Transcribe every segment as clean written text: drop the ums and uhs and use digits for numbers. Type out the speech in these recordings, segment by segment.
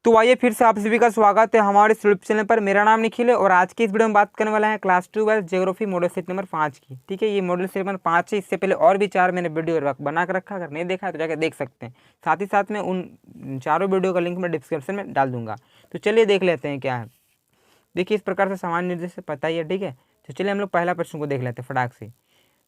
तो आइए फिर से आप सभी का स्वागत है हमारे यूट्यूब चैनल पर। मेरा नाम निखिल है और आज की इस वीडियो में बात करने वाला है class 12 geography model set number 5 की। ठीक है, ये मॉडल सेट नंबर 5 है। इससे पहले और भी 4 मैंने वीडियो बना कर रखा, अगर नहीं देखा है तो जाकर देख सकते हैं। साथ ही साथ में उन चारों वीडियो का लिंक मैं डिस्क्रिप्शन में डाल दूंगा। तो चलिए देख लेते हैं क्या है। देखिए, इस प्रकार से सामान्य निर्देश पता ही है। ठीक है, तो चलिए हम लोग पहला प्रश्न को देख लेते हैं फटाक से।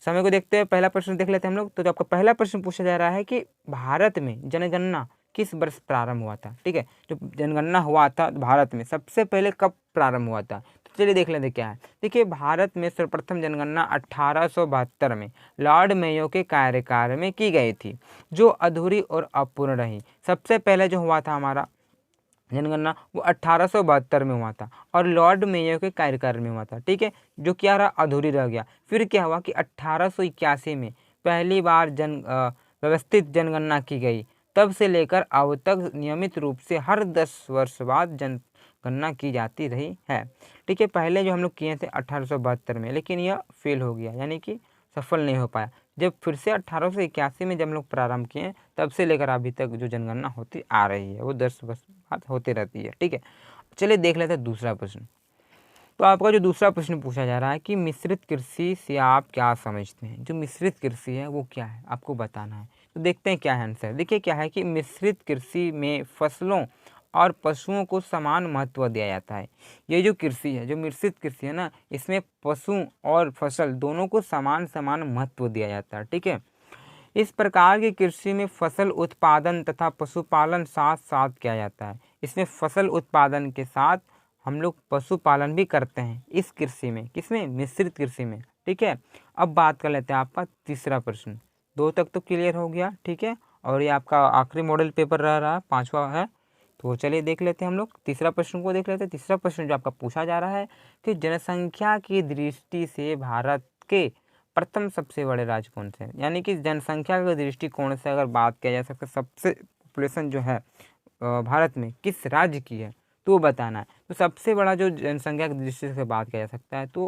समय को देखते हुए पहला प्रश्न देख लेते हैं हम लोग। तो आपका पहला प्रश्न पूछा जा रहा है कि भारत में जनगणना किस वर्ष प्रारंभ हुआ था। ठीक है, जो जनगणना हुआ था भारत में सबसे पहले कब प्रारंभ हुआ था। तो चलिए देख लेते क्या है। देखिए, भारत में सर्वप्रथम जनगणना 1872 में लॉर्ड मेयो के कार्यकाल में की गई थी, जो अधूरी और अपूर्ण रही। सबसे पहले जो हुआ था हमारा जनगणना वो 1872 में हुआ था और लॉर्ड मेयो के कार्यकाल में हुआ था। ठीक है, जो क्या रहा, अधूरी रह गया। फिर क्या हुआ कि 1881 में पहली बार व्यवस्थित जनगणना की गई। तब से लेकर अब तक नियमित रूप से हर 10 वर्ष बाद जनगणना की जाती रही है। ठीक है, पहले जो हम लोग किए थे 1872 में, लेकिन यह फेल हो गया, यानी कि सफल नहीं हो पाया। जब फिर से 1881 में जब हम लोग प्रारंभ किए, तब से लेकर अभी तक जो जनगणना होती आ रही है वो 10 वर्ष बाद होती रहती है। ठीक है, चलिए देख लेते हैं दूसरा प्रश्न। तो आपका जो दूसरा प्रश्न पूछा जा रहा है कि मिश्रित कृषि से आप क्या समझते हैं। जो मिश्रित कृषि है वो क्या है, आपको बताना है। तो देखते हैं क्या है आंसर। देखिए क्या है कि मिश्रित कृषि में फसलों और पशुओं को समान महत्व दिया जाता है। ये जो कृषि है, जो मिश्रित कृषि है ना, इसमें पशु और फसल दोनों को समान समान महत्व दिया जाता है। ठीक है, इस प्रकार की कृषि में फसल उत्पादन तथा पशुपालन साथ साथ किया जाता है। इसमें फसल उत्पादन के साथ हम लोग पशुपालन भी करते हैं इस कृषि में। किसमें, मिश्रित कृषि में। ठीक है, अब बात कर लेते हैं आपका तीसरा प्रश्न। 2 तक तो क्लियर हो गया। ठीक है, और ये आपका आखिरी मॉडल पेपर रह रहा, 5वां है। तो चलिए देख लेते हैं हम लोग तीसरा प्रश्न को देख लेते हैं। तीसरा प्रश्न जो आपका पूछा जा रहा है कि जनसंख्या की दृष्टि से भारत के प्रथम सबसे बड़े राज्य कौन से हैं। यानी कि जनसंख्या के दृष्टिकोण से अगर बात किया जा सकता है, सबसे पॉपुलेशन जो है भारत में किस राज्य की है, तो वो बताना है। तो सबसे बड़ा जो जनसंख्या की दृष्टि से बात किया जा सकता है तो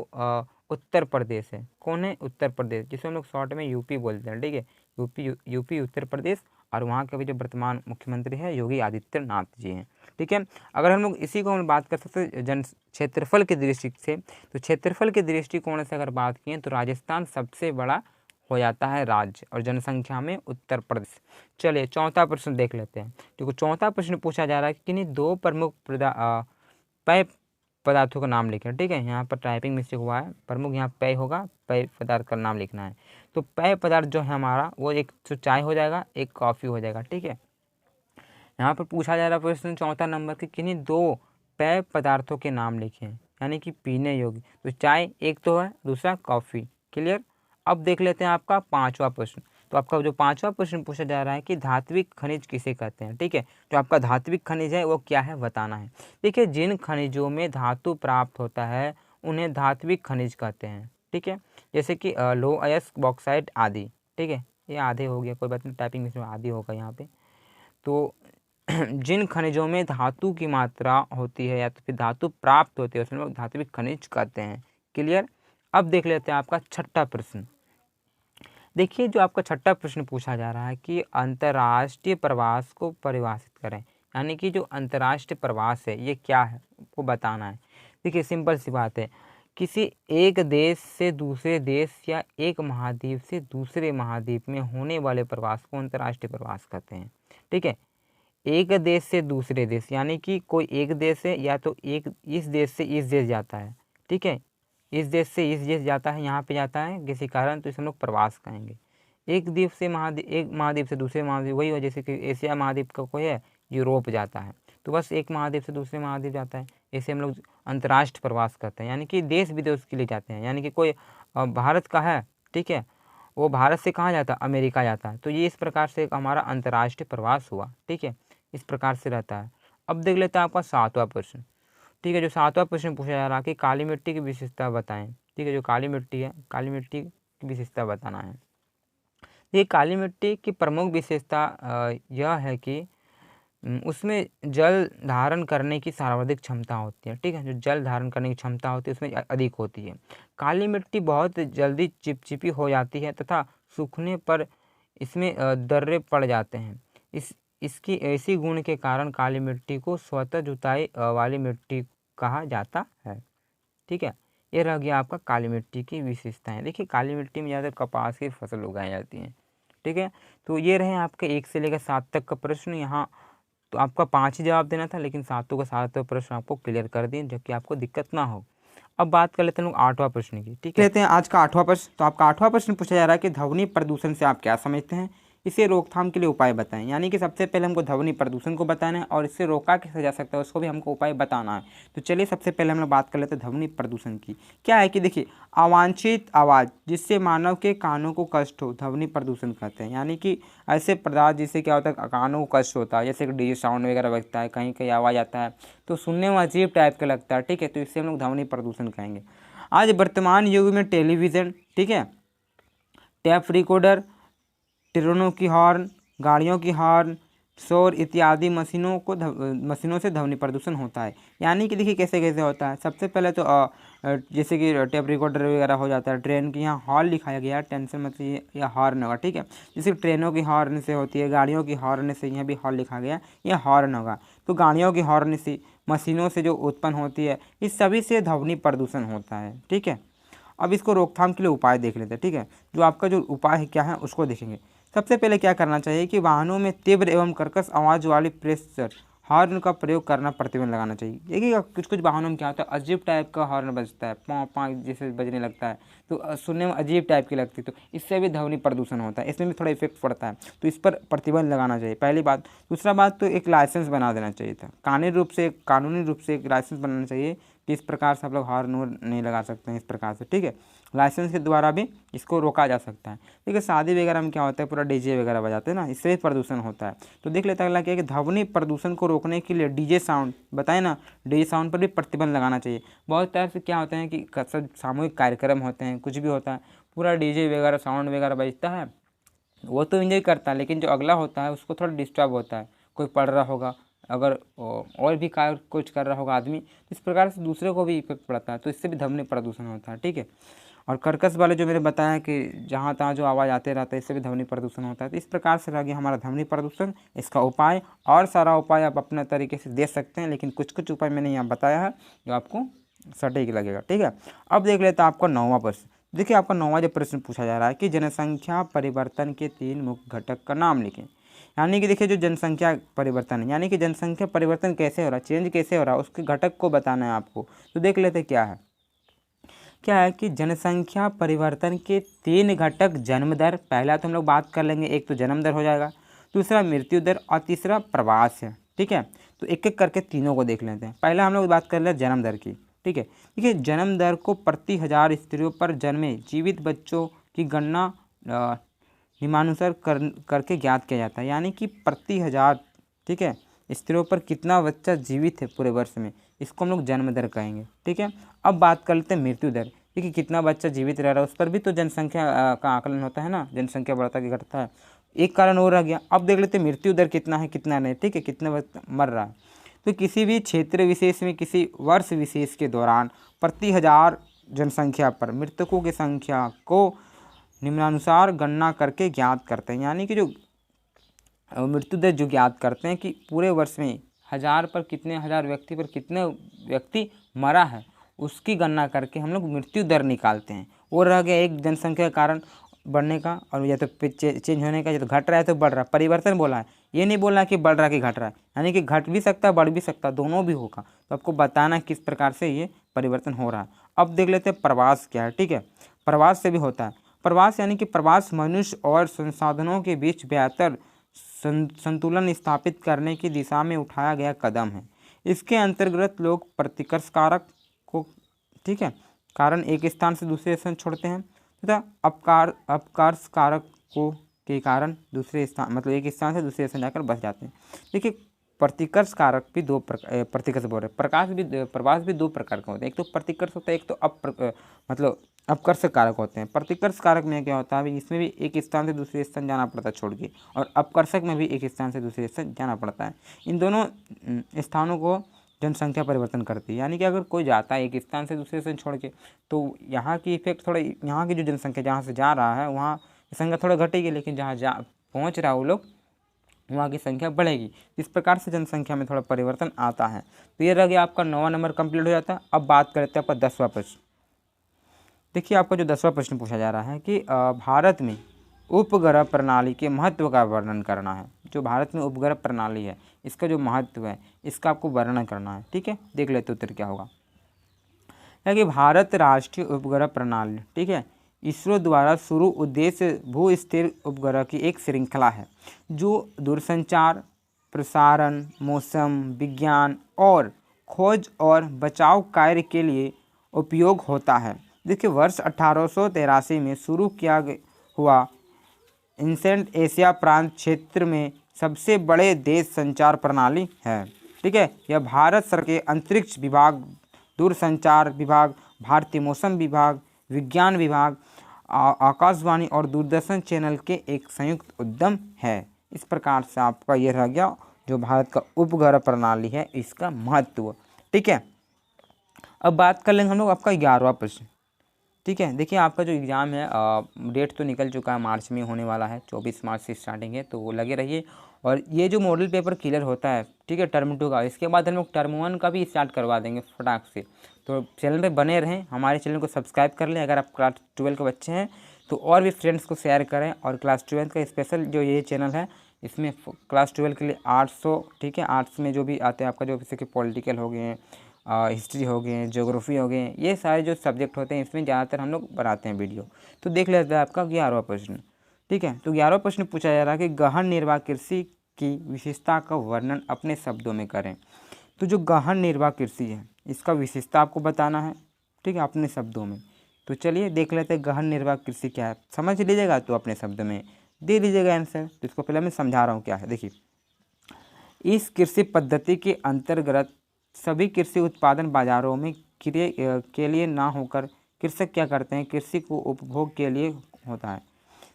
उत्तर प्रदेश है। कौन है, उत्तर प्रदेश, जिसे हम लोग शॉर्ट में यूपी बोलते हैं। ठीक है, यूपी उत्तर प्रदेश, और वहाँ के भी जो वर्तमान मुख्यमंत्री है योगी आदित्यनाथ जी हैं। ठीक है, अगर हम लोग इसी को हम बात कर सकते हैं जन क्षेत्रफल की दृष्टि से, तो क्षेत्रफल के दृष्टिकोण से अगर बात किए तो राजस्थान सबसे बड़ा हो जाता है राज्य, और जनसंख्या में उत्तर प्रदेश। चलिए चौथा प्रश्न देख लेते हैं। क्योंकि चौथा प्रश्न पूछा जा रहा है कि किन्हीं 2 प्रमुख पेय पदार्थों का नाम लिखें। ठीक है, यहाँ पर टाइपिंग मिस्टेक हुआ है, प्रमुख यहाँ पेय होगा, पेय पदार्थ का नाम लिखना है। तो पेय पदार्थ जो है हमारा वो एक तो चाय हो जाएगा, एक कॉफ़ी हो जाएगा। ठीक है, यहाँ पर पूछा जा रहा प्रश्न चौथा नंबर कि किन्हीं 2 पेय पदार्थों के नाम लिखें, यानी कि पीने योग्य। तो चाय एक तो है, दूसरा कॉफ़ी। क्लियर। अब देख लेते हैं आपका 5वां प्रश्न। तो आपका जो 5वां प्रश्न पूछा जा रहा है कि धात्विक खनिज किसे कहते हैं। ठीक है, जो आपका धात्विक खनिज है वो क्या है बताना है। देखिए, जिन खनिजों में धातु प्राप्त होता है उन्हें धात्विक खनिज कहते हैं। ठीक है, जैसे कि लोह अयस्क, बॉक्साइट आदि। ठीक है, ये आधे हो गया, कोई बात नहीं, टाइपिंग में आदि होगा यहाँ पे। तो जिन खनिजों में धातु की मात्रा होती है या तो फिर धातु प्राप्त होती है उसमें लोग धात्विक खनिज कहते हैं। क्लियर। अब देख लेते हैं आपका छठा प्रश्न। देखिए, जो आपका छठा प्रश्न पूछा जा रहा है कि अंतर्राष्ट्रीय प्रवास को परिभाषित करें, यानी कि जो अंतर्राष्ट्रीय प्रवास है ये क्या है आपको बताना है। देखिए, सिंपल सी बात है, किसी एक देश से दूसरे देश या एक महाद्वीप से दूसरे महाद्वीप में होने वाले प्रवास को अंतर्राष्ट्रीय प्रवास कहते हैं। ठीक है, एक देश से दूसरे देश, यानी कि कोई एक देश है या तो एक इस देश से इस देश जाता है। ठीक है, इस देश से इस देश जाता है, यहाँ पे जाता है किसी कारण, तो इसे हम लोग प्रवास कहेंगे। एक द्वीप से एक महाद्वीप से दूसरे महाद्वीप, वही हो जैसे कि एशिया महाद्वीप का कोई है, यूरोप जाता है, तो बस एक महाद्वीप से दूसरे महाद्वीप जाता है, इसे हम लोग अंतर्राष्ट्रीय प्रवास करते हैं। यानी कि देश विदेश के लिए जाते हैं, यानी कि कोई भारत का है, ठीक है, वो भारत से कहाँ जाता है, अमेरिका जाता है। तो ये इस प्रकार से एक हमारा अंतर्राष्ट्रीय प्रवास हुआ। ठीक है, इस प्रकार से रहता है। अब देख लेते हैं आपका 7वां प्रश्न। ठीक है, जो 7वां प्रश्न पूछा जा रहा है कि काली मिट्टी की विशेषता बताएं। ठीक है, जो काली मिट्टी है, काली मिट्टी की विशेषता बताना है। ये काली मिट्टी की प्रमुख विशेषता यह है कि उसमें जल धारण करने की सर्वाधिक क्षमता होती है। ठीक है, जो जल धारण करने की क्षमता होती है उसमें अधिक होती है। काली मिट्टी बहुत जल्दी चिपचिपी हो जाती है तथा सूखने पर इसमें दर्रे पड़ जाते हैं। इसकी ऐसी गुण के कारण काली मिट्टी को स्वतः जुताई वाली मिट्टी कहा जाता है। ठीक है, ये रह गया आपका काली मिट्टी की विशेषताएं। देखिए काली मिट्टी में ज़्यादा कपास की फसल उगाई जाती है। ठीक है, तो ये रहे आपके 1 से लेकर 7 तक का प्रश्न। यहाँ तो आपका 5 ही जवाब देना था, लेकिन सातों का सातों प्रश्न आपको क्लियर कर दिए, जबकि आपको दिक्कत ना हो। अब बात कर लेते हैं लोग 8वां प्रश्न की। ठीक है, लेते हैं आज का 8वां प्रश्न। तो आपका 8वां प्रश्न पूछा जा रहा है कि ध्वनि प्रदूषण से आप क्या समझते हैं, इसे रोकथाम के लिए उपाय बताएं। यानी कि सबसे पहले हमको ध्वनि प्रदूषण को बताना है और इससे रोका कैसे जा सकता है उसको भी हमको उपाय बताना है। तो चलिए सबसे पहले हम लोग बात कर लेते हैं ध्वनि प्रदूषण की। क्या है कि देखिए, अवांछित आवाज़ जिससे मानव के कानों को कष्ट हो, ध्वनि प्रदूषण कहते हैं। यानी कि ऐसे पदार्थ जिससे क्या होता है, कानों को कष्ट होता है, जैसे कि डीजे साउंड वगैरह बजता है, कहीं कहीं आवाज़ आता है तो सुनने में अजीब टाइप का लगता है। ठीक है, तो इससे हम लोग ध्वनि प्रदूषण कहेंगे। आज वर्तमान युग में टेलीविज़न, ठीक है, टेप रिकॉर्डर, ट्रेनों की हॉर्न, गाड़ियों की हॉर्न, शोर इत्यादि मशीनों से ध्वनि प्रदूषण होता है। यानी कि देखिए कैसे कैसे होता है। सबसे पहले तो जैसे कि टेप रिकॉर्डर वगैरह हो जाता है, ट्रेन की यहाँ हॉर्न लिखाया गया है, टेंशन मत लीजिए, यह हॉर्न होगा। ठीक है, जैसे ट्रेनों की हॉर्न से होती है, गाड़ियों की हॉर्न से, यहाँ भी हॉर्न लिखा गया, यह हॉर्न होगा। तो गाड़ियों की हॉर्न से, मशीनों से जो उत्पन्न होती है, इस सभी से ध्वनि प्रदूषण होता है। ठीक है, अब इसको रोकथाम के लिए उपाय देख लेते हैं। ठीक है, जो आपका जो उपाय है क्या है उसको देखेंगे। सबसे पहले क्या करना चाहिए कि वाहनों में तीव्र एवं कर्कश आवाज़ वाली प्रेशर हॉर्न का प्रयोग करना प्रतिबंध लगाना चाहिए। देखिए कुछ कुछ वाहनों में क्या होता है, अजीब टाइप का हॉर्न बजता है, पाँ पाँ जैसे बजने लगता है, तो सुनने में अजीब टाइप की लगती है, तो इससे भी ध्वनि प्रदूषण होता है, इसमें भी थोड़ा इफेक्ट पड़ता है, तो इस पर प्रतिबंध लगाना चाहिए, पहली बात। दूसरा बात, तो एक लाइसेंस बना देना चाहिए था, कानूनी रूप से एक लाइसेंस बनाना चाहिए कि इस प्रकार से आप लोग हॉर्न नहीं लगा सकते हैं इस प्रकार से। ठीक है, लाइसेंस के द्वारा भी इसको रोका जा सकता है। ठीक है, शादी वगैरह में क्या होता है, पूरा डीजे वगैरह बजाते हैं ना, इससे भी प्रदूषण होता है। तो देख लेते हैं अगला क्या है कि ध्वनि प्रदूषण को रोकने के लिए डीजे साउंड, बताए ना, डीजे साउंड पर भी प्रतिबंध लगाना चाहिए। बहुत तरह से क्या होते हैं कि सब सामूहिक कार्यक्रम होते हैं, कुछ भी होता है, पूरा डीजे वगैरह साउंड वगैरह बजता है, वो तो इन्जॉय करता है, लेकिन जो अगला होता है उसको थोड़ा डिस्टर्ब होता है। कोई पढ़ रहा होगा, अगर और भी कार्य कुछ कर रहा होगा आदमी, तो इस प्रकार से दूसरे को भी इफेक्ट पड़ता है, तो इससे भी ध्वनि प्रदूषण होता है। ठीक है, और कर्कश वाले जो मैंने बताया कि जहाँ तहाँ जो आवाज़ आते रहता है, इससे भी ध्वनि प्रदूषण होता है। तो इस प्रकार से रह गया हमारा ध्वनि प्रदूषण, इसका उपाय, और सारा उपाय आप अपने तरीके से दे सकते हैं, लेकिन कुछ कुछ उपाय मैंने यहाँ बताया है जो आपको सटीक लगेगा। ठीक है, अब देख लेते हैं आपका 9वां प्रश्न। देखिए आपका 9वां जो प्रश्न पूछा जा रहा है कि जनसंख्या परिवर्तन के 3 मुख्य घटक का नाम लिखें। यानी कि देखिए जो जनसंख्या परिवर्तन है, यानी कि जनसंख्या परिवर्तन कैसे हो रहा है, चेंज कैसे हो रहा है, उसके घटक को बताना है आपको। तो देख लेते क्या है कि जनसंख्या परिवर्तन के 3 घटक जन्म दर, पहला तो हम लोग बात कर लेंगे, एक तो जन्म दर हो जाएगा, दूसरा मृत्यु दर और तीसरा प्रवास है। ठीक है, तो एक एक करके तीनों को देख लेते हैं। पहला हम लोग बात कर ले जन्म दर की। ठीक है, देखिए जन्म दर को प्रति 1000 स्त्रियों पर जन्मे जीवित बच्चों की गणना निम्नानुसार करके ज्ञात किया जाता है। यानी कि प्रति 1000, ठीक है, स्त्रियों पर कितना बच्चा जीवित है पूरे वर्ष में, इसको हम लोग जन्म दर कहेंगे। ठीक है, अब बात कर लेते हैं मृत्यु दर। देखिए कितना बच्चा जीवित रह रहा है उस पर भी तो जनसंख्या का आकलन होता है ना, जनसंख्या बढ़ता कि घटता है, एक कारण और रह गया। अब देख लेते हैं मृत्यु दर कितना है कितना नहीं। ठीक है, कितने बच्चा मर रहा है, तो किसी भी क्षेत्र विशेष में किसी वर्ष विशेष के दौरान प्रति 1000 जनसंख्या पर मृतकों की संख्या को निम्नानुसार गणना करके ज्ञात करते हैं। यानी कि जो मृत्यु दर जो ज्ञात करते हैं कि पूरे वर्ष में 1000 पर कितने, 1000 व्यक्ति पर कितने व्यक्ति मरा है, उसकी गणना करके हम लोग मृत्यु दर निकालते हैं। वो रह गया एक जनसंख्या का कारण बढ़ने का, और या तो चेंज होने का, या तो घट रहा है तो बढ़ रहा है, परिवर्तन बोला है, ये नहीं बोलना कि बढ़ रहा है कि घट रहा है। यानी कि घट भी सकता है बढ़ भी सकता है, दोनों भी होगा, तो आपको बताना किस प्रकार से ये परिवर्तन हो रहा है। अब देख लेते हैं प्रवास क्या है। ठीक है, प्रवास से भी होता है। प्रवास यानी कि प्रवास मनुष्य और संसाधनों के बीच बेहतर संतुलन स्थापित करने की दिशा में उठाया गया कदम है। इसके अंतर्गत लोग प्रतिकर्ष कारक को, ठीक है, कारण एक स्थान से दूसरे स्थान छोड़ते हैं तथा अपकर्ष कारक को के कारण दूसरे स्थान, मतलब एक स्थान से दूसरे स्थान जाकर बस जाते हैं। देखिए प्रतिकर्ष कारक भी दो प्रतिकर्ष बोल रहे, प्रवास भी 2 प्रकार का होता है, एक तो प्रतिकर्ष होता है, एक तो मतलब अपकर्ष कारक होते हैं। प्रतिकर्ष कारक में क्या होता है, इसमें भी एक स्थान से दूसरे स्थान जाना पड़ता है छोड़ के, और अपकर्षक में भी एक स्थान से दूसरे स्थान जाना पड़ता है। इन दोनों स्थानों को जनसंख्या परिवर्तन करती है। यानी कि अगर कोई जाता है एक स्थान से दूसरे स्थान छोड़ के, तो यहाँ की इफेक्ट थोड़ा, यहाँ की जो जनसंख्या जहाँ से जा रहा है वहाँ संख्या थोड़ा घटेगी, लेकिन जहाँ पहुँच रहा है वो लोग वहाँ की संख्या बढ़ेगी। इस प्रकार से जनसंख्या में थोड़ा परिवर्तन आता है। तो ये रह गया आपका 9वां नंबर कंप्लीट हो जाता है। अब बात करते हैं आपका 10वां प्रश्न। देखिए आपका जो 10वां प्रश्न पूछा जा रहा है कि भारत में उपग्रह प्रणाली के महत्व का वर्णन करना है। जो भारत में उपग्रह प्रणाली है इसका जो महत्व है इसका आपको वर्णन करना है। ठीक है, देख लेते उत्तर क्या होगा। कि भारत राष्ट्रीय उपग्रह प्रणाली, ठीक है, इसरो द्वारा शुरू उद्देश्य भू स्थिर उपग्रह की एक श्रृंखला है जो दूरसंचार, प्रसारण, मौसम विज्ञान और खोज और बचाव कार्य के लिए उपयोग होता है। देखिए वर्ष 1883 में शुरू किया हुआ इंसेंट एशिया प्रांत क्षेत्र में सबसे बड़े देश संचार प्रणाली है। ठीक है, यह भारत सरकार के अंतरिक्ष विभाग, दूरसंचार विभाग, भारतीय मौसम विभाग, विज्ञान विभाग, आकाशवाणी और दूरदर्शन चैनल के एक संयुक्त उद्यम है। इस प्रकार से आपका यह रह गया जो भारत का उपग्रह प्रणाली है इसका महत्व। ठीक है, अब बात कर लेंगे हम लोग आपका 11वां प्रश्न। ठीक है, देखिए आपका जो एग्ज़ाम है डेट तो निकल चुका है, मार्च में होने वाला है, 24 मार्च से स्टार्टिंग है, तो वो लगे रहिए। और ये जो मॉडल पेपर क्लियर होता है, ठीक है, टर्म 2 का, इसके बाद हम लोग टर्म 1 का भी स्टार्ट करवा देंगे फटाक से। तो चैनल पे बने रहें, हमारे चैनल को सब्सक्राइब कर लें। अगर आप क्लास 12 के बच्चे हैं तो और भी फ्रेंड्स को शेयर करें। और क्लास 12 का स्पेशल जो ये चैनल है इसमें क्लास 12 के लिए 800, ठीक है, आर्ट्स में जो भी आते हैं आपका, जो जैसे कि पॉलिटिकल हो गए, हिस्ट्री हो गए, ज्योग्राफी हो गए, ये सारे जो सब्जेक्ट होते हैं इसमें ज़्यादातर हम लोग बनाते हैं वीडियो। तो देख लेते हैं आपका 11वां प्रश्न। ठीक है, तो 11वां प्रश्न पूछा जा रहा है कि गहन निर्वाह कृषि की विशेषता का वर्णन अपने शब्दों में करें। तो जो गहन निर्वाह कृषि है इसका विशेषता आपको बताना है, ठीक है, अपने शब्दों में। तो चलिए देख लेते हैं गहन निर्वाह कृषि क्या है, समझ लीजिएगा तो अपने शब्द में दे दीजिएगा आंसर। तो इसको पहले मैं समझा रहा हूँ क्या है। देखिए, इस कृषि पद्धति के अंतर्गत सभी कृषि उत्पादन बाजारों में क्रय के लिए ना होकर कृषक क्या करते हैं, कृषि को उपभोग के लिए होता है।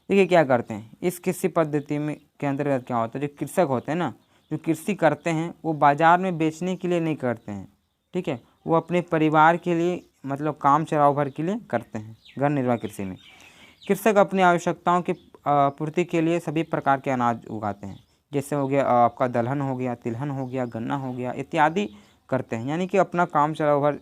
देखिए क्या करते हैं इस कृषि पद्धति में के अंतर्गत क्या होता है, जो कृषक होते हैं ना, जो कृषि करते हैं वो बाज़ार में बेचने के लिए नहीं करते हैं। ठीक है, वो अपने परिवार के लिए, मतलब काम चलाओ भर के लिए करते हैं। गहन निर्वाह कृषि में कृषक अपनी आवश्यकताओं की पूर्ति के लिए सभी प्रकार के अनाज उगाते हैं। जैसे हो गया आपका दलहन हो गया, तिलहन हो गया, गन्ना हो गया इत्यादि करते हैं, यानी कि अपना काम चलाओ भर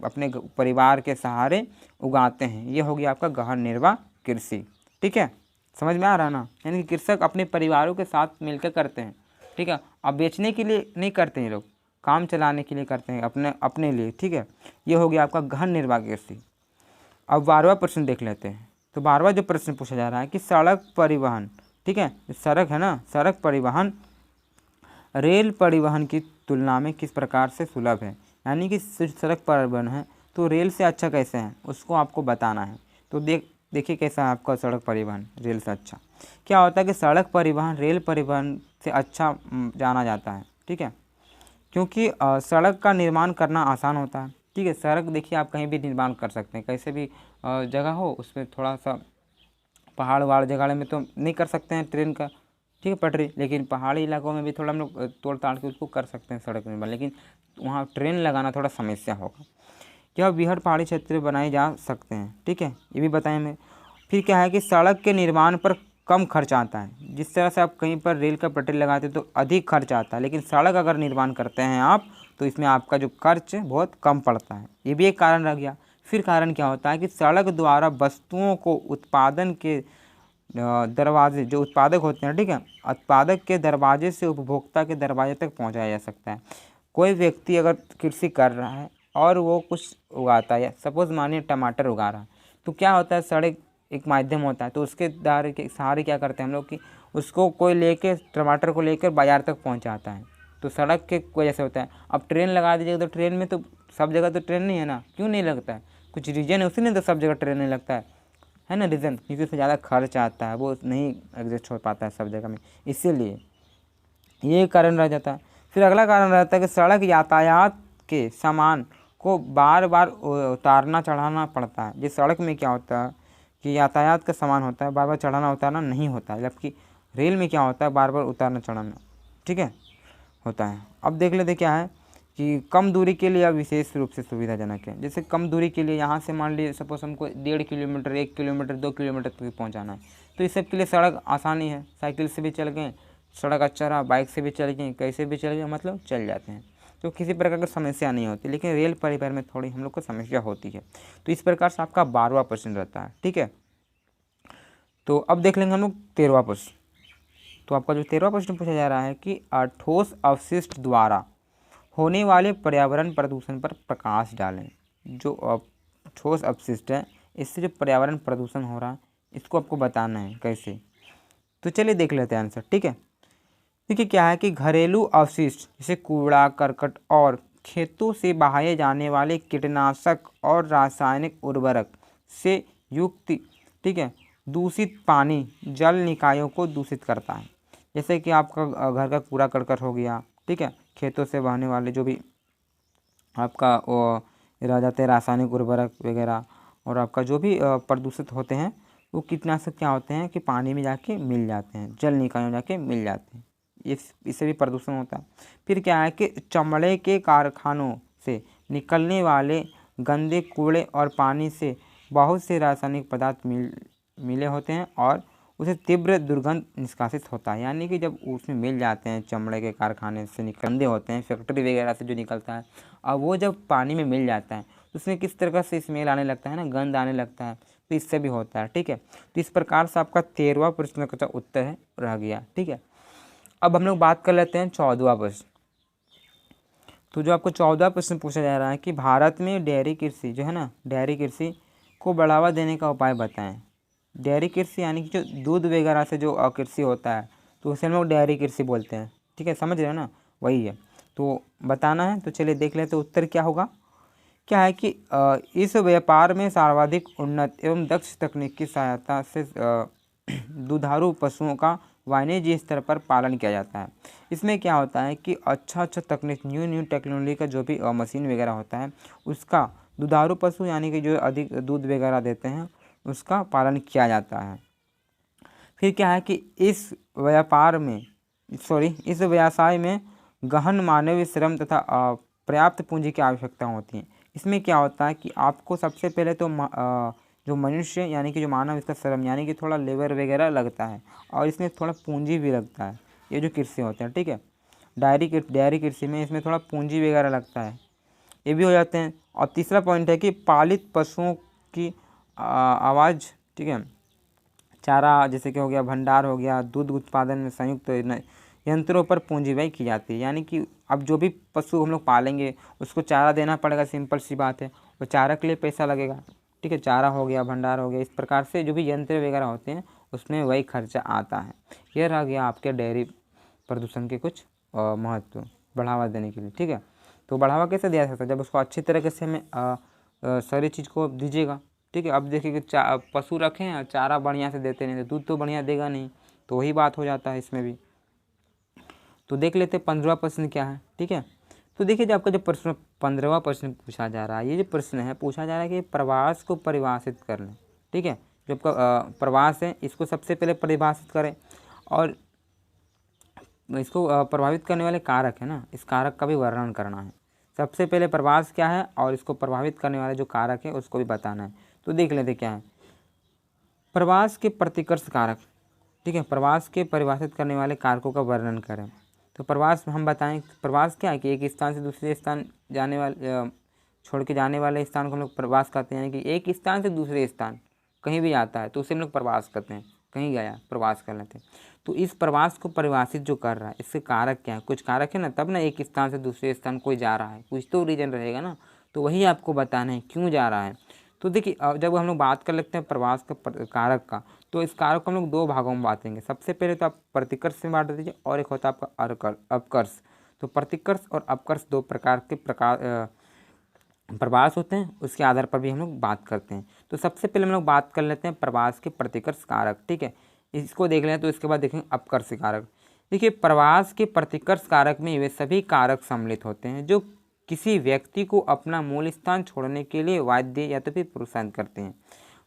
अपने परिवार के सहारे उगाते हैं। ये हो गया आपका गहन निर्वाह कृषि। ठीक है, समझ में आ रहा ना, यानी कि कृषक अपने परिवारों के साथ मिलकर करते हैं। ठीक है, अब बेचने के लिए नहीं करते हैं, लोग काम चलाने के लिए करते हैं, अपने लिए। ठीक है, ये हो गया आपका गहन निर्वाह कृषि। अब 12वां प्रश्न देख लेते हैं। तो 12वां जो प्रश्न पूछा जा रहा है कि सड़क परिवहन, ठीक है, सड़क है ना, सड़क परिवहन रेल परिवहन की तुलना में किस प्रकार से सुलभ है। यानी कि सड़क परिवहन है तो रेल से अच्छा कैसे है उसको आपको बताना है। तो देखिए कैसा है आपका सड़क परिवहन रेल से अच्छा। क्या होता है कि सड़क परिवहन रेल परिवहन से अच्छा जाना जाता है। ठीक है, क्योंकि सड़क का निर्माण करना आसान होता है। ठीक है, सड़क देखिए आप कहीं भी निर्माण कर सकते हैं, कैसे भी जगह हो उसमें, थोड़ा सा पहाड़ वहाड़ जगह में तो नहीं कर सकते हैं ट्रेन का, ठीक है, पटरी, लेकिन पहाड़ी इलाकों में भी थोड़ा हम लोग तोड़ ताड़ के उसको कर सकते हैं सड़क निर्माण, लेकिन वहाँ ट्रेन लगाना थोड़ा समस्या होगा। यह बृहद पहाड़ी क्षेत्र बनाए जा सकते हैं। ठीक है, ये भी बताएं मैं। फिर क्या है कि सड़क के निर्माण पर कम खर्च आता है। जिस तरह से आप कहीं पर रेल का पटरी लगाते हैं तो अधिक खर्च आता है, लेकिन सड़क अगर निर्माण करते हैं आप तो इसमें आपका जो खर्च बहुत कम पड़ता है। ये भी एक कारण रह गया। फिर कारण क्या होता है कि सड़क द्वारा वस्तुओं को उत्पादन के दरवाजे, जो उत्पादक होते हैं, ठीक है, उत्पादक के दरवाजे से उपभोक्ता के दरवाजे तक पहुंचाया जा सकता है। कोई व्यक्ति अगर कृषि कर रहा है और वो कुछ उगाता है, सपोज मानिए टमाटर उगा रहा है, तो क्या होता है सड़क एक माध्यम होता है, तो उसके द्वारा के सहारे क्या करते हैं हम लोग कि उसको कोई लेके टमाटर को लेकर बाज़ार तक पहुंचाता है। तो सड़क के वजह से होता है। अब ट्रेन लगा दीजिएगा तो ट्रेन में तो सब जगह तो ट्रेन नहीं है ना, क्यों नहीं लगता है, कुछ रीजन है उसी ने तो सब जगह ट्रेन नहीं लगता है ना, रीज़न, क्योंकि उसमें ज़्यादा खर्च आता है, वो नहीं एडजस्ट हो पाता है सब जगह में, इसीलिए ये कारण रह जाता है। फिर अगला कारण रहता है कि सड़क यातायात के सामान को बार बार उतारना चढ़ाना पड़ता है। जिस सड़क में क्या होता है कि यातायात का सामान होता है, बार बार चढ़ाना उतारना नहीं होता है, जबकि रेल में क्या होता है बार बार उतारना चढ़ाना, ठीक है, होता है। अब देख लेते क्या है कि कम दूरी के लिए विशेष रूप से सुविधाजनक है। जैसे कम दूरी के लिए यहाँ से मान लीजिए सपोज हमको 1.5 किलोमीटर, 1 किलोमीटर, 2 किलोमीटर तक पहुँचाना है, तो इस सब के लिए सड़क आसानी है, साइकिल से भी चल गए, सड़क अच्छा रहा, बाइक से भी चल गए, कैसे भी चल गए, मतलब चल जाते हैं, तो किसी प्रकार की समस्या नहीं होती। लेकिन रेल परिवहन में थोड़ी हम लोग को समस्या होती है। तो इस प्रकार से आपका 12वां प्रश्न रहता है। ठीक है, तो अब देख लेंगे हम लोग 13वां प्रश्न। तो आपका जो 13वां प्रश्न पूछा जा रहा है कि ठोस अवशिष्ट द्वारा होने वाले पर्यावरण प्रदूषण पर प्रकाश डालें। जो ठोस अपशिष्ट है, इससे जो पर्यावरण प्रदूषण हो रहा है, इसको आपको बताना है कैसे। तो चलिए देख लेते हैं आंसर। ठीक है, देखिए क्या है कि घरेलू अवशिष्ट जैसे कूड़ा करकट और खेतों से बहाए जाने वाले कीटनाशक और रासायनिक उर्वरक से युक्त, ठीक है, दूषित पानी जल निकायों को दूषित करता है। जैसे कि आपका घर का कूड़ा करकट हो गया, ठीक है, खेतों से बहने वाले जो भी आपका वो रह जाते हैं रासायनिक उर्वरक वगैरह, और आपका जो भी प्रदूषित होते हैं, वो कीटनाशक क्या होते हैं कि पानी में जाके मिल जाते हैं, जल निकायों में जाके मिल जाते हैं, इससे भी प्रदूषण होता है। फिर क्या है कि चमड़े के कारखानों से निकलने वाले गंदे कूड़े और पानी से बहुत से रासायनिक पदार्थ मिले होते हैं और उसे तीव्र दुर्गंध निष्कासित होता है। यानी कि जब उसमें मिल जाते हैं, चमड़े के कारखाने से गंदे होते हैं, फैक्ट्री वगैरह से जो निकलता है, और वो जब पानी में मिल जाता है तो उसमें किस तरह से स्मेल आने लगता है ना, गंध आने लगता है, तो इससे भी होता है। ठीक है, तो इस प्रकार से आपका 13वां प्रश्न का उत्तर है रह गया। ठीक है, अब हम लोग बात कर लेते हैं 14वां प्रश्न। तो जो आपको 14वां प्रश्न पूछा जा रहा है कि भारत में डेयरी कृषि जो है ना, डेयरी कृषि को बढ़ावा देने का उपाय बताएं। डेयरी कृषि यानी कि जो दूध वगैरह से जो कृषि होता है, तो उसे हम लोग डेयरी कृषि बोलते हैं। ठीक है, समझ रहे हो ना, वही है। तो बताना है, तो चलिए देख लेते हैं उत्तर क्या होगा। क्या है कि इस व्यापार में सर्वाधिक उन्नत एवं दक्ष तकनीक की सहायता से दुधारू पशुओं का वाणिज्य स्तर पर पालन किया जाता है। इसमें क्या होता है कि अच्छा तकनीक, न्यू टेक्नोलॉजी का जो भी मशीन वगैरह होता है, उसका दुधारू पशु यानी कि जो अधिक दूध वगैरह देते हैं, उसका पालन किया जाता है। फिर क्या है कि इस व्यवसाय में गहन मानवीय श्रम तथा पर्याप्त पूंजी की आवश्यकता होती है। इसमें क्या होता है कि आपको सबसे पहले तो जो मनुष्य यानी कि जो मानव, इसका श्रम यानी कि थोड़ा लेबर वगैरह लगता है, और इसमें थोड़ा पूंजी भी लगता है। ये जो कृषि होते हैं, ठीक है, डेयरी कृषि में इसमें थोड़ा पूंजी वगैरह लगता है, ये भी हो जाते हैं। और तीसरा पॉइंट है कि पालित पशुओं की आवाज़, ठीक है, चारा जैसे कि हो गया, भंडार हो गया, दूध उत्पादन में संयुक्त यंत्रों पर पूंजी व्यय की जाती है। यानी कि अब जो भी पशु हम लोग पालेंगे, उसको चारा देना पड़ेगा, सिंपल सी बात है, वो चारा के लिए पैसा लगेगा। ठीक है, चारा हो गया, भंडार हो गया, इस प्रकार से जो भी यंत्र वगैरह होते हैं, उसमें वही खर्चा आता है। यह रह गया आपके डेयरी प्रदूषण के कुछ महत्व बढ़ावा देने के लिए। ठीक है, तो बढ़ावा कैसे दिया जा सकता है, जब उसको अच्छी तरीके से हमें सारी चीज़ को दीजिएगा। ठीक है, अब देखिए कि पशु रखें हैं, चारा बढ़िया से देते नहीं, तो दूध तो बढ़िया देगा नहीं, तो वही बात हो जाता है इसमें भी। तो देख लेते 15वां प्रश्न क्या है। ठीक है, तो देखिए जो आपका जो प्रश्न 15वां प्रश्न पूछा जा रहा है, ये जो प्रश्न है पूछा जा रहा है कि प्रवास को परिभाषित कर लें। ठीक है, जो आपका प्रवास है, इसको सबसे पहले परिभाषित करें, और इसको प्रभावित करने वाले कारक है ना, इस कारक का भी वर्णन करना है। सबसे पहले प्रवास क्या है और इसको प्रभावित करने वाले जो कारक है उसको भी बताना है। तो देख लेते क्या है, प्रवास के प्रतिकर्ष कारक। ठीक है, प्रवास के परिभाषित करने वाले कारकों का वर्णन करें। तो प्रवास हम बताएं, प्रवास क्या है कि एक स्थान से दूसरे स्थान जाने वाले, छोड़ के जाने वाले स्थान को हम लोग प्रवास करते हैं। यानी कि एक स्थान से दूसरे स्थान कहीं भी आता है तो उसे हम लोग प्रवास करते हैं, कहीं गया प्रवास कर लेते हैं। तो इस प्रवास को परिभाषित जो कर रहा है, इसके कारक क्या है, कुछ कारक है ना, तब ना एक स्थान से दूसरे स्थान कोई जा रहा है, कुछ तो रीजन रहेगा ना, तो वही आपको बताना है क्यों जा रहा है। तो देखिए जब हम लोग बात कर लेते हैं प्रवास के कारक का, तो इस कारक को हम लोग दो भागों में बांटेंगे। सबसे पहले तो आप प्रतिकर्ष में बांट दीजिए, और एक होता है आपका अपकर्ष। तो प्रतिकर्ष और अपकर्ष दो प्रकार के प्रवास होते हैं, उसके आधार पर भी हम लोग बात करते हैं। तो सबसे पहले हम लोग बात कर लेते हैं प्रवास के प्रतिकर्ष कारक। ठीक है, इसको देख लें, तो इसके बाद देखेंगे अपकर्ष कारक। देखिए प्रवास के प्रतिकर्ष कारक में वे सभी कारक सम्मिलित होते हैं जो किसी व्यक्ति को अपना मूल स्थान छोड़ने के लिए बाध्य या तो फिर प्रोत्साहित करते हैं।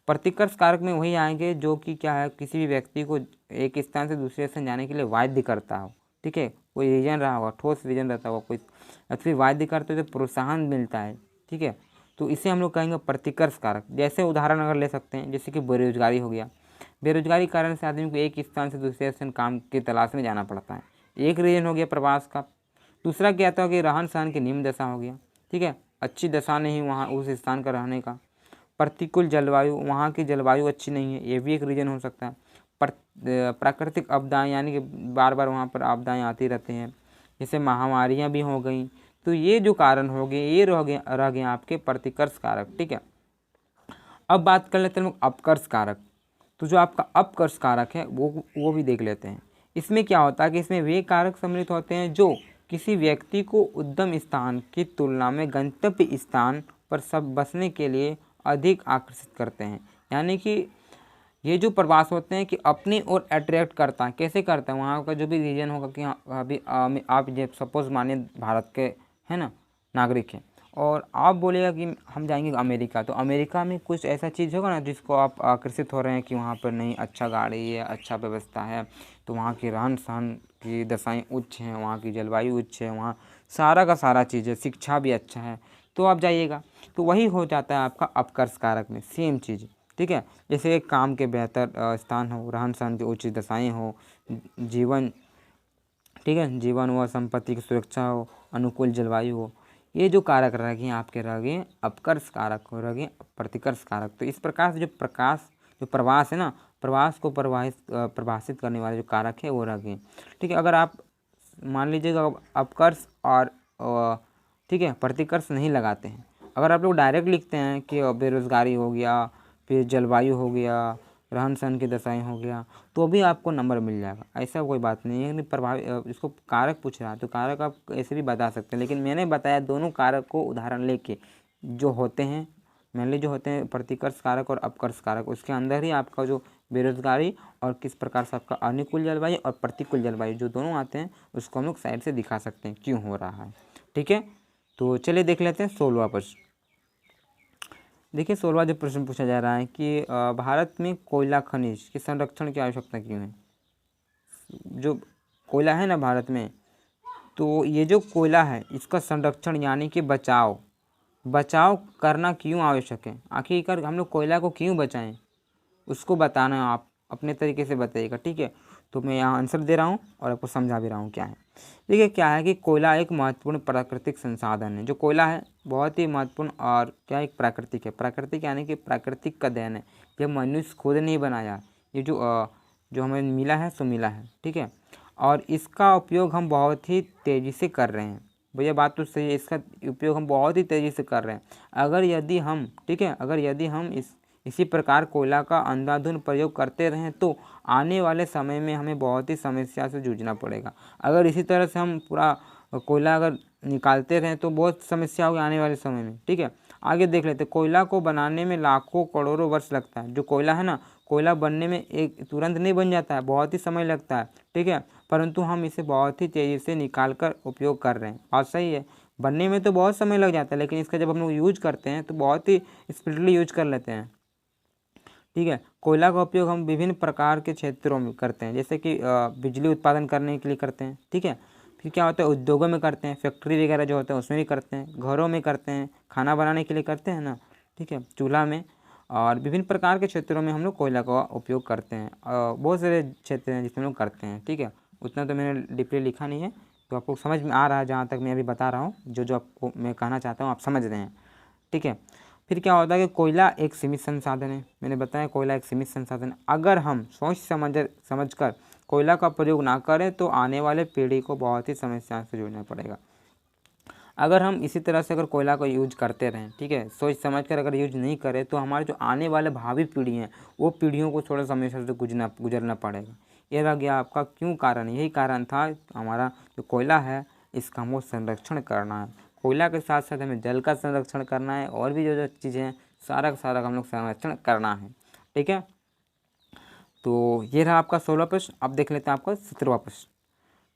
प्रतिकर्ष कारक में वही आएंगे जो कि क्या है, किसी भी व्यक्ति को एक स्थान से दूसरे स्थान जाने के लिए बाध्य करता हो। ठीक है, कोई रीजन रहा होगा, ठोस रीजन रहता होगा कोई, या फिर बाध्य करते तो प्रोत्साहन मिलता है। ठीक है, तो इसे हम लोग कहेंगे प्रतिकर्ष कारक। जैसे उदाहरण अगर ले सकते हैं, जैसे कि बेरोजगारी हो गया, बेरोजगारी के कारण से आदमी को एक स्थान से दूसरे स्थान काम की तलाश में जाना पड़ता है। एक रीजन हो गया प्रवास का। दूसरा क्या था कि रहन सहन की निम्न दशा हो गया, ठीक है, अच्छी दशा नहीं वहाँ उस स्थान का रहने का। प्रतिकूल जलवायु, वहाँ की जलवायु अच्छी नहीं है, ये भी एक रीज़न हो सकता है। प्राकृतिक आपदाएँ, यानी कि बार बार वहाँ पर आपदाएँ आती रहती हैं, जैसे महामारियाँ भी हो गई। तो ये जो कारण हो गए ये रह गए आपके प्रतिकर्ष कारक, ठीक है। अब बात कर लेते हैं हम अपकर्ष कारक। तो जो आपका अपकर्ष कारक है वो भी देख लेते हैं। इसमें क्या होता है कि इसमें वे कारक सम्मिलित होते हैं जो किसी व्यक्ति को उद्गम स्थान की तुलना में गंतव्य स्थान पर सब बसने के लिए अधिक आकर्षित करते हैं। यानी कि ये जो प्रवास होते हैं कि अपनी ओर अट्रैक्ट करता है। कैसे करता है? वहाँ का जो भी रीजन होगा कि हाँ अभी आप जब सपोज मानिए भारत के है ना नागरिक हैं और आप बोलेगा कि हम जाएंगे अमेरिका, तो अमेरिका में कुछ ऐसा चीज़ होगा ना जिसको आप आकर्षित हो रहे हैं कि वहाँ पर नहीं अच्छा गाड़ी है, अच्छा व्यवस्था है, तो वहाँ की रहन सहन की दशाएँ उच्च हैं, वहाँ की जलवायु उच्च है, वहाँ सारा का सारा चीज़ है, शिक्षा भी अच्छा है, तो आप जाइएगा। तो वही हो जाता है आपका अपकर्ष कारक में, सेम चीज़, ठीक है। जैसे काम के बेहतर स्थान हो, रहन सहन की उचित दशाएँ हो, जीवन, ठीक है, जीवन व संपत्ति की सुरक्षा हो, अनुकूल जलवायु हो, ये जो कारक रह गए आपके रह गए अपकर्ष कारक हो, रह गए प्रतिकर्ष कारक। तो इस प्रकार से जो प्रवास है ना, प्रवास को परिभाषित करने वाले जो कारक है वो रह गए, ठीक है। अगर आप मान लीजिएगा अपकर्ष और ठीक है प्रतिकर्ष नहीं लगाते हैं, अगर आप लोग डायरेक्ट लिखते हैं कि बेरोजगारी हो गया, फिर जलवायु हो गया, रहन सहन की दशाएँ हो गया, तो भी आपको नंबर मिल जाएगा। ऐसा कोई बात नहीं है। इसको कारक पूछ रहा है तो कारक आप ऐसे भी बता सकते हैं, लेकिन मैंने बताया दोनों कारक को उदाहरण लेके जो होते हैं मेनली जो होते हैं प्रतिकर्ष कारक और अपकर्ष कारक, उसके अंदर ही आपका जो बेरोजगारी और किस प्रकार से आपका अनुकूल जलवायु और प्रतिकूल जलवायु जो दोनों आते हैं उसको हम लोग साइड से दिखा सकते हैं क्यों हो रहा है, ठीक है। तो चलिए देख लेते हैं 16वां प्रश्न। देखिए 16वां जो प्रश्न पूछा जा रहा है कि भारत में कोयला खनिज के संरक्षण की आवश्यकता क्यों है। जो कोयला है ना भारत में, तो ये जो कोयला है इसका संरक्षण यानी कि बचाव करना क्यों आवश्यक है। आखिरकार हम लोग कोयला को क्यों बचाएं उसको बताना है, आप अपने तरीके से बताइएगा, ठीक है। तो मैं यहाँ आंसर दे रहा हूँ और आपको समझा भी रहा हूँ क्या है। देखिए क्या है कि कोयला एक महत्वपूर्ण प्राकृतिक संसाधन है। जो कोयला है बहुत ही महत्वपूर्ण और क्या एक प्राकृतिक है। प्राकृतिक यानी कि प्राकृतिक का देन है, यह मनुष्य खुद नहीं बनाया, ये जो हमें मिला है सो मिला है, ठीक है। और इसका उपयोग हम बहुत ही तेज़ी से कर रहे हैं। भैया बात तो सही है, इसका उपयोग हम बहुत ही तेज़ी से कर रहे हैं। अगर यदि हम ठीक है अगर यदि हम इसी प्रकार कोयला का अंधाधुंध प्रयोग करते रहें तो आने वाले समय में हमें बहुत ही समस्या से जूझना पड़ेगा। अगर इसी तरह से हम पूरा कोयला अगर निकालते रहें तो बहुत समस्या होगी आने वाले समय में, ठीक है। आगे देख लेते हैं। कोयला को बनाने में लाखों करोड़ों वर्ष लगता है। जो कोयला है ना, कोयला बनने में एक तुरंत नहीं बन जाता है, बहुत ही समय लगता है, ठीक है। परंतु हम इसे बहुत ही तेज़ी से निकाल कर उपयोग कर रहे हैं। बात सही है, बनने में तो बहुत समय लग जाता है, लेकिन इसका जब हम लोग यूज करते हैं तो बहुत ही स्पीडली यूज कर लेते हैं, ठीक है। कोयला का उपयोग हम विभिन्न प्रकार के क्षेत्रों में करते हैं, जैसे कि बिजली उत्पादन करने के लिए करते हैं, ठीक है। फिर क्या होता है उद्योगों में करते हैं, फैक्ट्री वगैरह जो होता है उसमें भी करते हैं, घरों में करते हैं, खाना बनाने के लिए करते हैं ना, ठीक है, चूल्हा में, और विभिन्न प्रकार के क्षेत्रों में हम लोग कोयला का उपयोग करते हैं। बहुत सारे क्षेत्र हैं जिसमें लोग करते हैं, ठीक है। उतना तो मैंने डीपली लिखा नहीं है, तो आपको समझ में आ रहा है जहाँ तक मैं अभी बता रहा हूँ, जो आपको मैं कहना चाहता हूँ आप समझ रहे हैं, ठीक है। फिर क्या होता है कि कोयला एक सीमित संसाधन है। मैंने बताया कोयला एक सीमित संसाधन है। अगर हम सोच समझकर कोयला का प्रयोग ना करें तो आने वाले पीढ़ी को बहुत ही समस्या से जूझना पड़ेगा। अगर हम इसी तरह से अगर कोयला को यूज करते रहें, ठीक है, सोच समझकर अगर यूज नहीं करें तो हमारे जो आने वाले भावी पीढ़ी हैं वो पीढ़ियों को थोड़ा समस्या से गुजरना पड़ेगा। ये रह गया आपका क्यों कारण। यही कारण था हमारा जो कोयला है इसका हमको संरक्षण करना है। कोयला के साथ साथ हमें जल का संरक्षण करना है और भी जो चीज़ें हैं सारा का सारा हम लोग संरक्षण करना है, ठीक है। तो ये रहा आपका 16वां प्रश्न। अब देख लेते हैं आपका 17वां प्रश्न।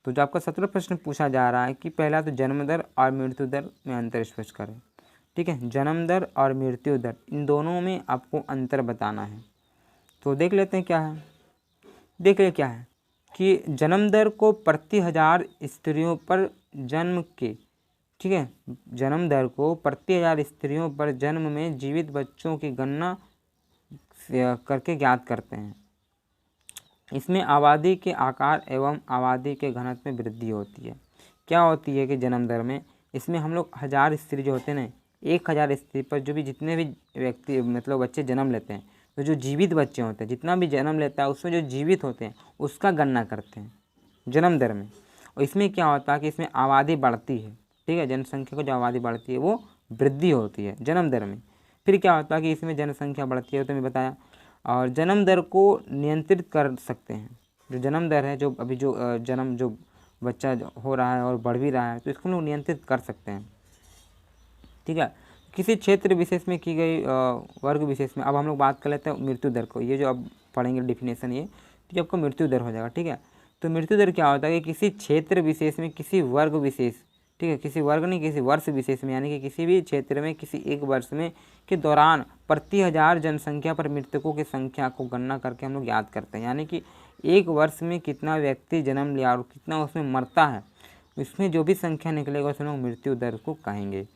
तो जो आपका 17वां प्रश्न पूछा जा रहा है कि पहला तो जन्म दर और मृत्यु दर में अंतर स्पष्ट करें, ठीक है। जन्म दर और मृत्यु दर इन दोनों में आपको अंतर बताना है। तो देख लेते हैं क्या है। देखिए क्या है कि जन्म दर को प्रति 1000 स्त्रियों पर जन्म के, ठीक है, जन्म दर को प्रति 1000 स्त्रियों पर जन्म में जीवित बच्चों की गणना करके ज्ञात करते हैं, इसमें आबादी के आकार एवं आबादी के घनत्व में वृद्धि होती है। क्या होती है कि जन्म दर में इसमें हम लोग 1000 स्त्री जो होते हैं ना, 1000 स्त्री पर जो भी जितने भी व्यक्ति मतलब बच्चे जन्म लेते हैं, तो जो जीवित बच्चे होते हैं, जितना भी जन्म लेता है उसमें जो जीवित होते हैं उसका गणना करते हैं जन्म दर में। और इसमें क्या होता है कि इसमें आबादी बढ़ती है, ठीक है, जनसंख्या को जो आबादी बढ़ती है वो वृद्धि होती है जन्म दर में। फिर क्या होता है कि इसमें जनसंख्या बढ़ती है, तो मैं बताया। और जन्म दर को नियंत्रित कर सकते हैं। जो जन्म दर है, जो अभी जो जन्म जो बच्चा हो रहा है और बढ़ भी रहा है, तो इसको लोग नियंत्रित कर सकते हैं, ठीक है। किसी क्षेत्र विशेष में की गई वर्ग विशेष में, अब हम लोग बात कर लेते हैं मृत्यु दर को। ये जो अब पढ़ेंगे डिफिनेशन, ये तो आपका मृत्यु दर हो जाएगा, ठीक है। तो मृत्यु दर क्या होता है कि किसी क्षेत्र विशेष में किसी वर्ग विशेष, ठीक है, किसी वर्ग नहीं किसी वर्ष विशेष में, यानी कि किसी भी क्षेत्र में किसी एक वर्ष में के दौरान प्रति 1000 जनसंख्या पर मृतकों की संख्या को गणना करके हम लोग याद करते हैं। यानी कि एक वर्ष में कितना व्यक्ति जन्म लिया और कितना उसमें मरता है, इसमें जो भी संख्या निकलेगा उसमें लोग मृत्यु दर को कहेंगे।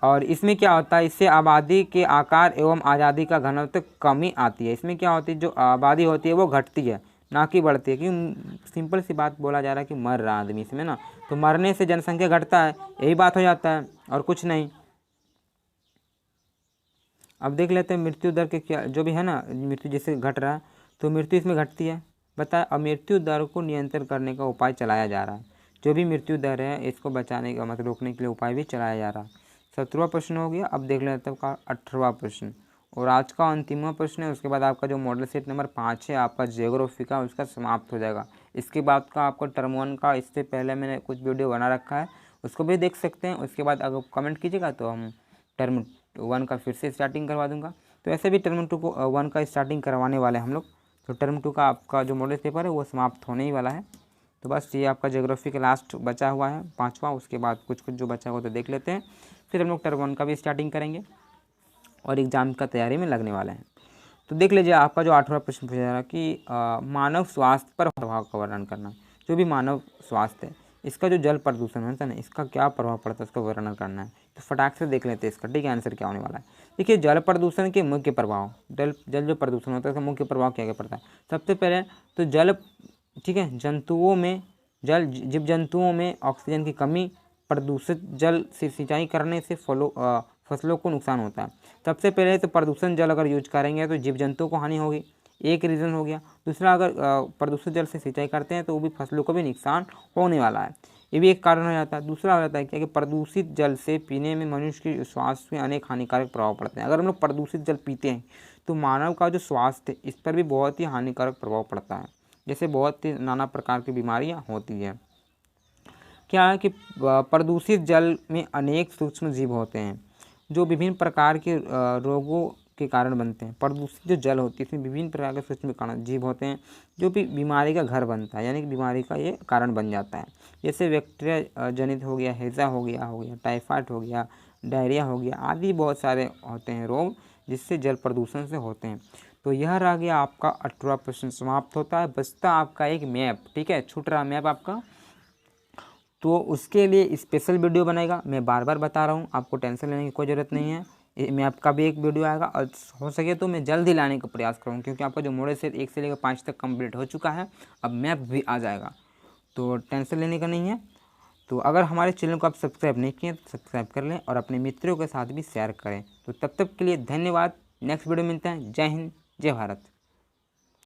और इसमें क्या होता है, इससे आबादी के आकार एवं आज़ादी का घनत्व कमी आती है। इसमें क्या होती है, जो आबादी होती है वो घटती है ना कि बढ़ती है, क्योंकि सिंपल सी बात बोला जा रहा है कि मर रहा आदमी इसमें ना, तो मरने से जनसंख्या घटता है, यही बात हो जाता है और कुछ नहीं। अब देख लेते हैं मृत्यु दर के क्या जो भी है ना, मृत्यु जैसे घट रहा है तो मृत्यु इसमें घटती है, बताए। अब मृत्यु दर को नियंत्रण करने का उपाय चलाया जा रहा है। जो भी मृत्यु दर है इसको बचाने का मतलब रोकने के लिए उपाय भी चलाया जा रहा है। 17वां प्रश्न हो गया। अब देख लेते हैं आपका 18वां प्रश्न और आज का अंतिमवां प्रश्न है। उसके बाद आपका जो मॉडल सेट नंबर 5 है आपका ज्योग्राफी का, उसका समाप्त हो जाएगा। इसके बाद का आपका टर्म 1 का, इससे पहले मैंने कुछ वीडियो बना रखा है, उसको भी देख सकते हैं। उसके बाद अगर कमेंट कीजिएगा तो हम टर्म 1 का फिर से स्टार्टिंग करवा दूंगा। तो ऐसे भी टर्म 2 को 1 का स्टार्टिंग करवाने वाले हैं हम लोग। तो टर्म 2 का आपका जो मॉडल पेपर है वो समाप्त होने ही वाला है। तो बस ये आपका ज्योग्राफी का लास्ट बचा हुआ है 5वां। उसके बाद कुछ जो बचा हुआ तो देख लेते हैं, फिर हम लोग टर्म 1 का भी स्टार्टिंग करेंगे और एग्ज़ाम का तैयारी में लगने वाले हैं। तो देख लीजिए आपका जो 8वां प्रश्न पूछा जा रहा है कि मानव स्वास्थ्य पर प्रभाव का वर्णन करना। जो भी मानव स्वास्थ्य है, इसका जो जल प्रदूषण होता है ना, इसका क्या प्रभाव पड़ता है उसका वर्णन करना है। तो फटाक से देख लेते हैं इसका, ठीक है, आंसर क्या होने वाला है। देखिए जल प्रदूषण के मुख्य प्रभाव, जल जो प्रदूषण होता है उसका मुख्य प्रभाव क्या क्या पड़ता है। सबसे पहले तो जल, ठीक है, जंतुओं में जीव जंतुओं में ऑक्सीजन की कमी, प्रदूषित जल से सिंचाई करने से फसलों को नुकसान होता है। सबसे पहले तो प्रदूषण जल अगर यूज करेंगे तो जीव जंतुओं को हानि होगी, एक रीज़न हो गया। दूसरा, अगर प्रदूषित जल से सिंचाई करते हैं तो वो भी फसलों को भी नुकसान होने वाला है, ये भी एक कारण हो जाता है। दूसरा हो जाता है क्या कि प्रदूषित जल से पीने में मनुष्य के स्वास्थ्य में अनेक हानिकारक प्रभाव पड़ते हैं। अगर हम लोग प्रदूषित जल पीते हैं तो मानव का जो स्वास्थ्य है इस पर भी बहुत ही हानिकारक प्रभाव पड़ता है। जैसे बहुत ही नाना प्रकार की बीमारियाँ होती हैं। क्या है कि प्रदूषित जल में अनेक सूक्ष्म जीव होते हैं जो विभिन्न प्रकार के रोगों के कारण बनते हैं। प्रदूषित जो जल होती है इसमें विभिन्न प्रकार के सूक्ष्म जीव होते हैं जो भी बीमारी का घर बनता है, यानी कि बीमारी का ये कारण बन जाता है। जैसे बैक्टीरिया जनित हो गया, हैजा हो गया टाइफाइड हो गया, डायरिया हो गया, आदि बहुत सारे होते हैं रोग जिससे जल प्रदूषण से होते हैं। तो यह रह गया आपका 18वां प्रश्न समाप्त होता है। बचता आपका एक मैप, ठीक है, छूट रहा मैप आपका, तो उसके लिए स्पेशल वीडियो बनेगा। मैं बार बार बता रहा हूँ, आपको टेंशन लेने की कोई ज़रूरत नहीं है। मैप का भी एक वीडियो आएगा और हो सके तो मैं जल्द ही लाने का प्रयास करूँगा, क्योंकि आपका जो मॉडल सेट 1 से लेकर 5 तक कंप्लीट हो चुका है, अब मैप भी आ जाएगा, तो टेंशन लेने का नहीं है। तो अगर हमारे चैनल को आप सब्सक्राइब नहीं किए तो सब्सक्राइब कर लें और अपने मित्रों के साथ भी शेयर करें। तो तब तक के लिए धन्यवाद। नेक्स्ट वीडियो मिलता है। जय हिंद, जय भारत।